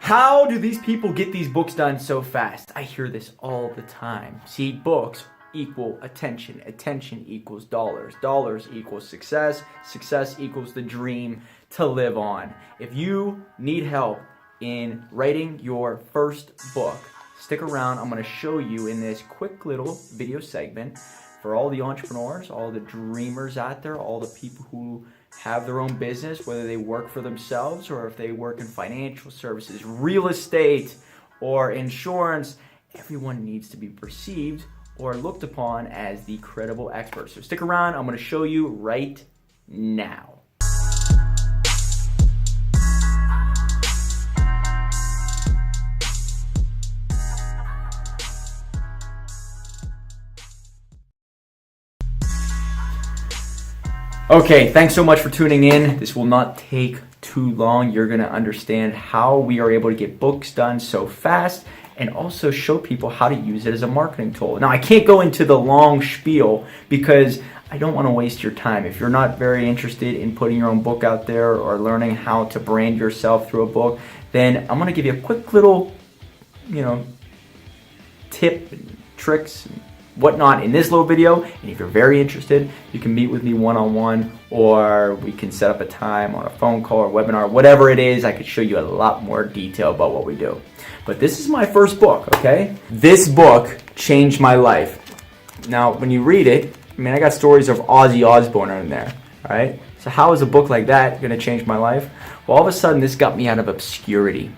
How do these people get these books done so fast? I hear this all the time. See, books equal attention. Attention equals dollars. Dollars equals success. Success equals the dream to live on. If you need help in writing your first book, stick around. I'm going to show you in this quick little video segment for all the entrepreneurs, all the dreamers out there, all the people who have their own business, whether they work for themselves or if they work in financial services, real estate, or insurance. Everyone needs to be perceived or looked upon as the credible expert. So stick around. I'm going to show you right now. Okay, thanks so much for tuning in. This will not take too long. You're going to understand how we are able to get books done so fast and also show people how to use it as a marketing tool. Now, I can't go into the long spiel because I don't want to waste your time. If you're not very interested in putting your own book out there or learning how to brand yourself through a book, then I'm going to give you a quick little, tip, and tricks, and whatnot in this little video. And if you're very interested, you can meet with me one-on-one, or we can set up a time on a phone call or webinar, whatever it is. I could show you a lot more detail about what we do. But this is my first book, okay? This book changed my life. Now, when you read it, I got stories of Ozzy Osbourne in there, all right? So how is a book like that gonna change my life? Well, all of a sudden, this got me out of obscurity.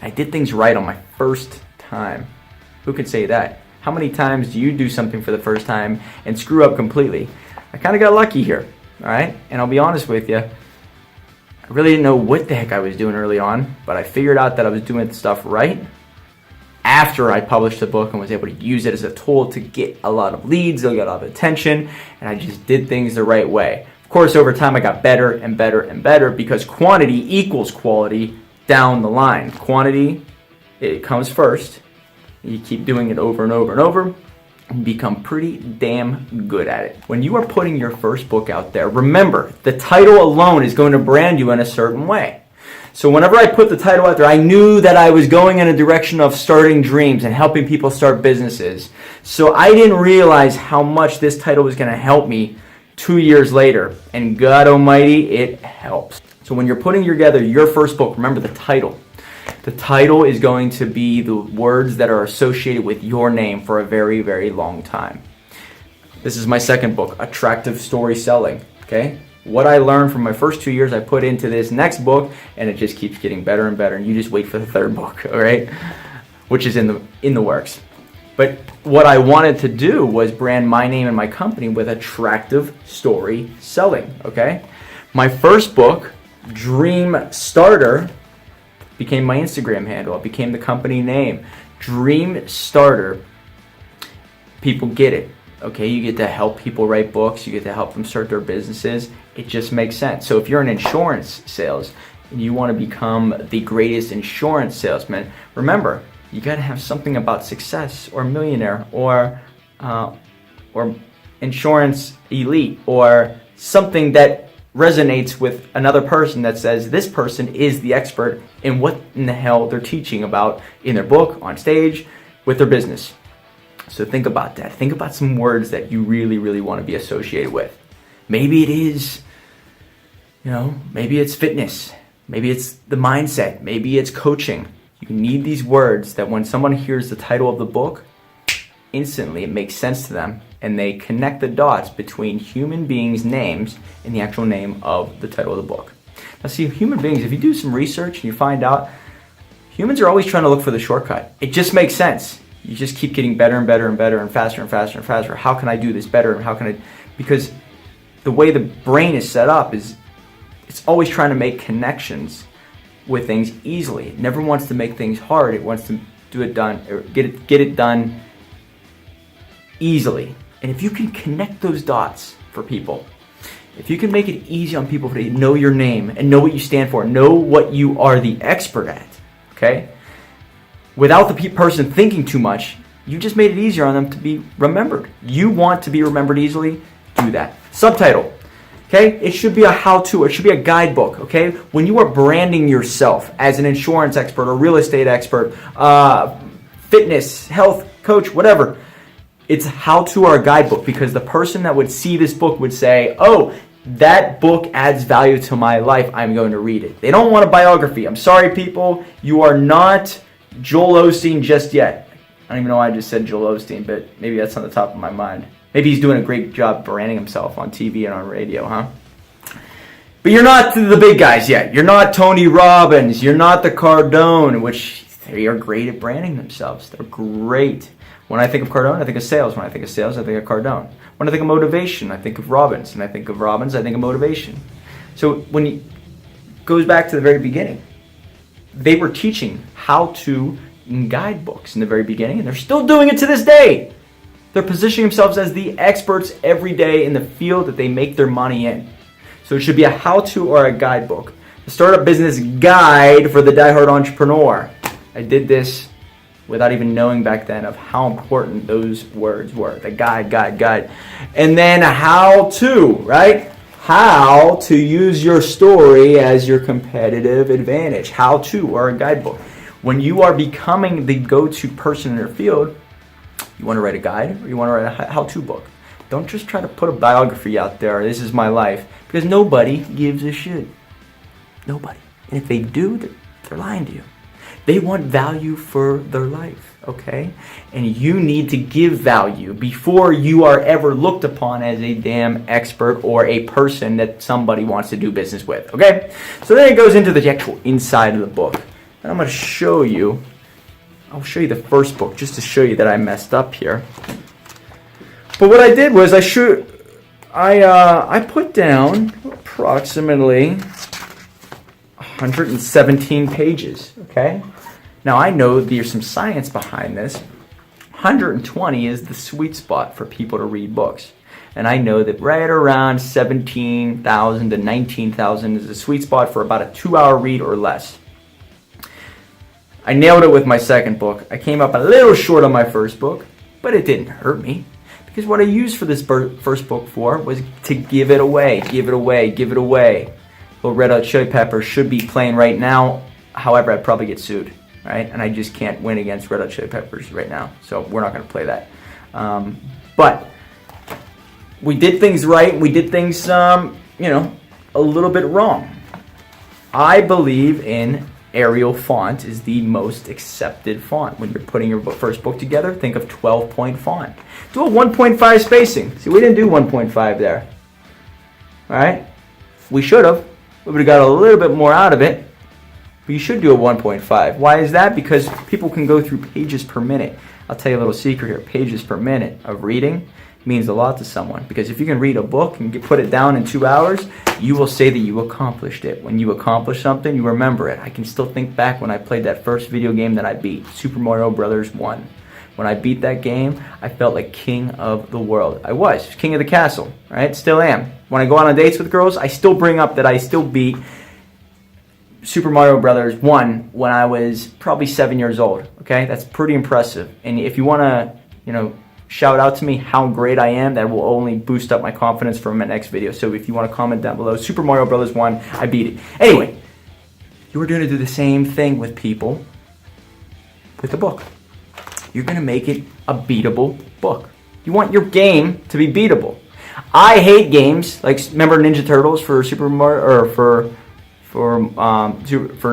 I did things right on my first time. Who could say that? How many times do you do something for the first time and screw up completely? I kind of got lucky here, all right? And I'll be honest with you, I really didn't know what the heck I was doing early on, but I figured out that I was doing stuff right after I published the book and was able to use it as a tool to get a lot of leads, get a lot of attention, and I just did things the right way. Of course, over time, I got better and better and better because quantity equals quality down the line. Quantity, it comes first. You keep doing it over and over and over and become pretty damn good at it. When you are putting your first book out there, remember, the title alone is going to brand you in a certain way. So whenever I put the title out there, I knew that I was going in a direction of starting dreams and helping people start businesses. So I didn't realize how much this title was going to help me 2 years later. And God almighty, it helps. So when you're putting together your first book, remember the title. The title is going to be the words that are associated with your name for a very, very long time. This is my second book, Attractive Story Selling, okay? What I learned from my first 2 years, I put into this next book, and it just keeps getting better and better, and you just wait for the third book, all right? Which is in the works. But what I wanted to do was brand my name and my company with Attractive Story Selling, okay? My first book, Dreamstarter, became my Instagram handle. It became the company name. Dreamstarter. People get it. Okay, you get to help people write books. You get to help them start their businesses. It just makes sense. So if you're in insurance sales and you want to become the greatest insurance salesman, remember, you got to have something about success or millionaire or insurance elite or something that resonates with another person that says this person is the expert in what in the hell they're teaching about in their book, on stage, with their business. So think about that. Think about some words that you really, really want to be associated with. Maybe it is, maybe it's fitness. Maybe it's the mindset. Maybe it's coaching. You need these words that when someone hears the title of the book, instantly it makes sense to them and they connect the dots between human beings' names and the actual name of the title of the book. Now see, human beings, if you do some research and you find out, humans are always trying to look for the shortcut. It just makes sense. You just keep getting better and better and better and faster and faster and faster. How can I do this better? And how can I, because the way the brain is set up is it's always trying to make connections with things easily. It never wants to make things hard. It wants to do it done or get it done easily. And if you can connect those dots for people, if you can make it easy on people to know your name and know what you stand for, know what you are the expert at, okay? Without the person thinking too much, you just made it easier on them to be remembered. You want to be remembered easily? Do that. Subtitle, Okay, it should be a how-to. It should be a guidebook. Okay, when you are branding yourself as an insurance expert or real estate expert, fitness, health coach, whatever, it's a how-to or a guidebook, because the person that would see this book would say, "Oh, that book adds value to my life. I'm going to read it." They don't want a biography. I'm sorry, people. You are not Joel Osteen just yet. I don't even know why I just said Joel Osteen, but maybe that's on the top of my mind. Maybe he's doing a great job branding himself on TV and on radio, huh? But you're not the big guys yet. You're not Tony Robbins. You're not the Cardone, which they are great at branding themselves. They're great. When I think of Cardone, I think of sales. When I think of sales, I think of Cardone. When I think of motivation, I think of Robbins. And I think of Robbins, I think of motivation. So when it goes back to the very beginning, they were teaching how to in guidebooks in the very beginning, and they're still doing it to this day. They're positioning themselves as the experts every day in the field that they make their money in. So it should be a how-to or a guidebook. The Startup Business Guide for the Die-Hard Entrepreneur. I did this without even knowing back then of how important those words were. The guide. And then how to, right? How to use your story as your competitive advantage. How to or a guidebook. When you are becoming the go-to person in your field, you want to write a guide or you want to write a how-to book. Don't just try to put a biography out there, "This is my life," because nobody gives a shit. Nobody. And if they do, they're lying to you. They want value for their life, okay? And you need to give value before you are ever looked upon as a damn expert or a person that somebody wants to do business with, okay? So then it goes into the actual inside of the book. And I'm going to show you. I'll show you the first book just to show you that I messed up here. But what I did was I put down approximately 117 pages, okay? Now I know there's some science behind this. 120 is the sweet spot for people to read books. And I know that right around 17,000 to 19,000 is the sweet spot for about a 2-hour read or less. I nailed it with my second book. I came up a little short on my first book, but it didn't hurt me. Because what I used for this first book for was to give it away. Well, Red Hot Chili Peppers should be playing right now. However, I'd probably get sued, right? And I just can't win against Red Hot Chili Peppers right now. So we're not going to play that. But we did things right. We did things, a little bit wrong. I believe in Arial font is the most accepted font. When you're putting your first book together, think of 12-point font. Do a 1.5 spacing. See, we didn't do 1.5 there. All right? We should have. We would have got a little bit more out of it. But you should do a 1.5. Why is that? Because people can go through pages per minute. I'll tell you a little secret here. Pages per minute of reading means a lot to someone. Because if you can read a book and put it down in 2 hours, you will say that you accomplished it. When you accomplish something, you remember it. I can still think back when I played that first video game that I beat, Super Mario Bros. 1. When I beat that game, I felt like king of the world. I was king of the castle, right? Still am. When I go on dates with girls, I still bring up that I still beat Super Mario Bros. 1 when I was probably 7 years old, okay? That's pretty impressive. And if you want to, shout out to me how great I am, that will only boost up my confidence for my next video. So if you want to comment down below, Super Mario Bros. 1, I beat it. Anyway, you are going to do the same thing with people with a book. You're going to make it a beatable book. You want your game to be beatable. I hate games, like, remember Ninja Turtles for Super Mario, or for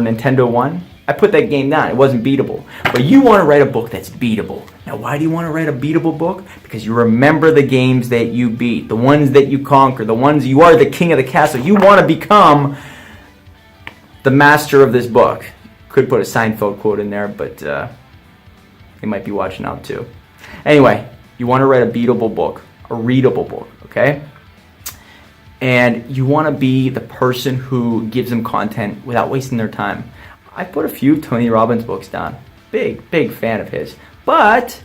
Nintendo 1? I put that game down. It wasn't beatable. But you want to write a book that's beatable. Now, why do you want to write a beatable book? Because you remember the games that you beat, the ones that you conquer, the ones you are the king of the castle. You want to become the master of this book. Could put a Seinfeld quote in there, but they might be watching out too. Anyway, you want to write a beatable book, a readable book, okay? And you want to be the person who gives them content without wasting their time. I put a few Tony Robbins books down. Big fan of his. But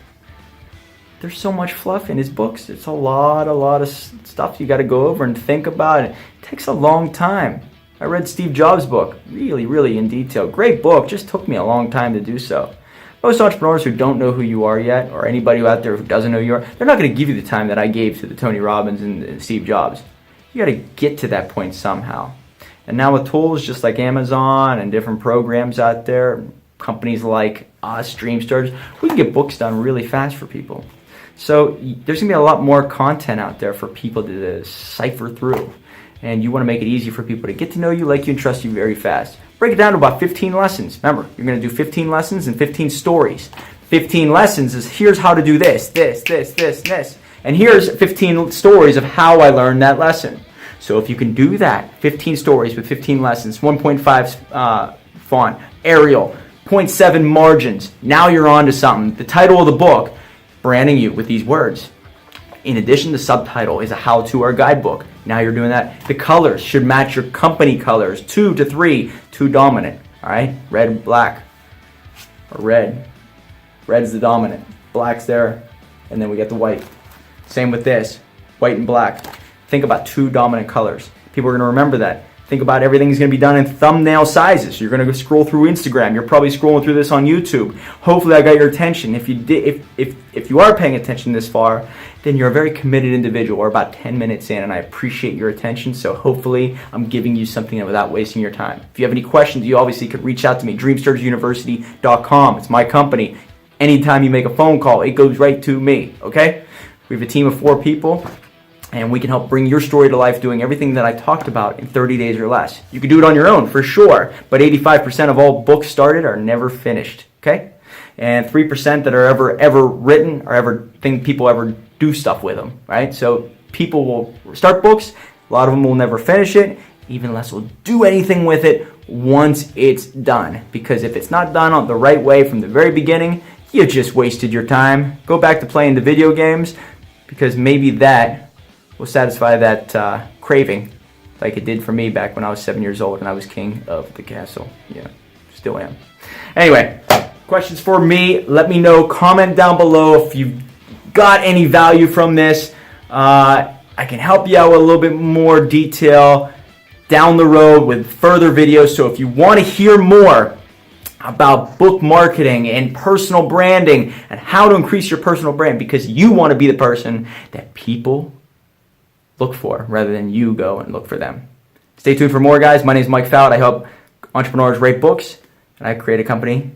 there's so much fluff in his books. It's a lot of stuff you got to go over and think about. It takes a long time. I read Steve Jobs' book, really in detail. Great book, just took me a long time to do so. Most entrepreneurs who don't know who you are yet, or anybody out there who doesn't know who you are, they're not going to give you the time that I gave to the Tony Robbins and Steve Jobs. You got to get to that point somehow. And now with tools just like Amazon and different programs out there, companies like us, Dreamstarters, we can get books done really fast for people. So there's going to be a lot more content out there for people to cipher through. And you want to make it easy for people to get to know you, like you, and trust you very fast. Break it down to about 15 lessons. Remember, you're going to do 15 lessons and 15 stories. 15 lessons is here's how to do this, this, this, this, this. And here's 15 stories of how I learned that lesson. So if you can do that, 15 stories with 15 lessons, 1.5 font, Arial, 0.7 margins, now you're on to something. The title of the book, branding you with these words. In addition, the subtitle is a how-to or guidebook. Now you're doing that. The colors should match your company colors, 2 to 3, 2 dominant. All right, red, black, or red. Red is the dominant, black's there, and then we get the white. Same with this, white and black. Think about 2 dominant colors. People are going to remember that. Think about everything's going to be done in thumbnail sizes. You're going to go scroll through Instagram. You're probably scrolling through this on YouTube. Hopefully I got your attention. If you did, if you are paying attention this far, then you're a very committed individual. We're about 10 minutes in, and I appreciate your attention. So hopefully I'm giving you something without wasting your time. If you have any questions, you obviously could reach out to me. Dreamstartersuniversity.com. It's my company. Anytime you make a phone call, it goes right to me. Okay? We have a team of 4 people. And we can help bring your story to life doing everything that I talked about in 30 days or less. You can do it on your own, for sure, but 85% of all books started are never finished, okay? And 3% that are ever written or people ever do stuff with them, right? So people will start books, a lot of them will never finish it, even less will do anything with it once it's done. Because if it's not done on the right way from the very beginning, you just wasted your time. Go back to playing the video games, because maybe that will satisfy that craving like it did for me back when I was 7 years old and I was king of the castle. Yeah, still am. Anyway, questions for me, let me know. Comment down below if you've got any value from this. I can help you out with a little bit more detail down the road with further videos. So if you want to hear more about book marketing and personal branding and how to increase your personal brand, because you want to be the person that people look for rather than you go and look for them. Stay tuned for more, guys. My name is Mike Fallat. I help entrepreneurs write books, and I create a company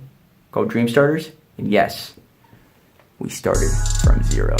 called Dreamstarters. And yes, we started from 0.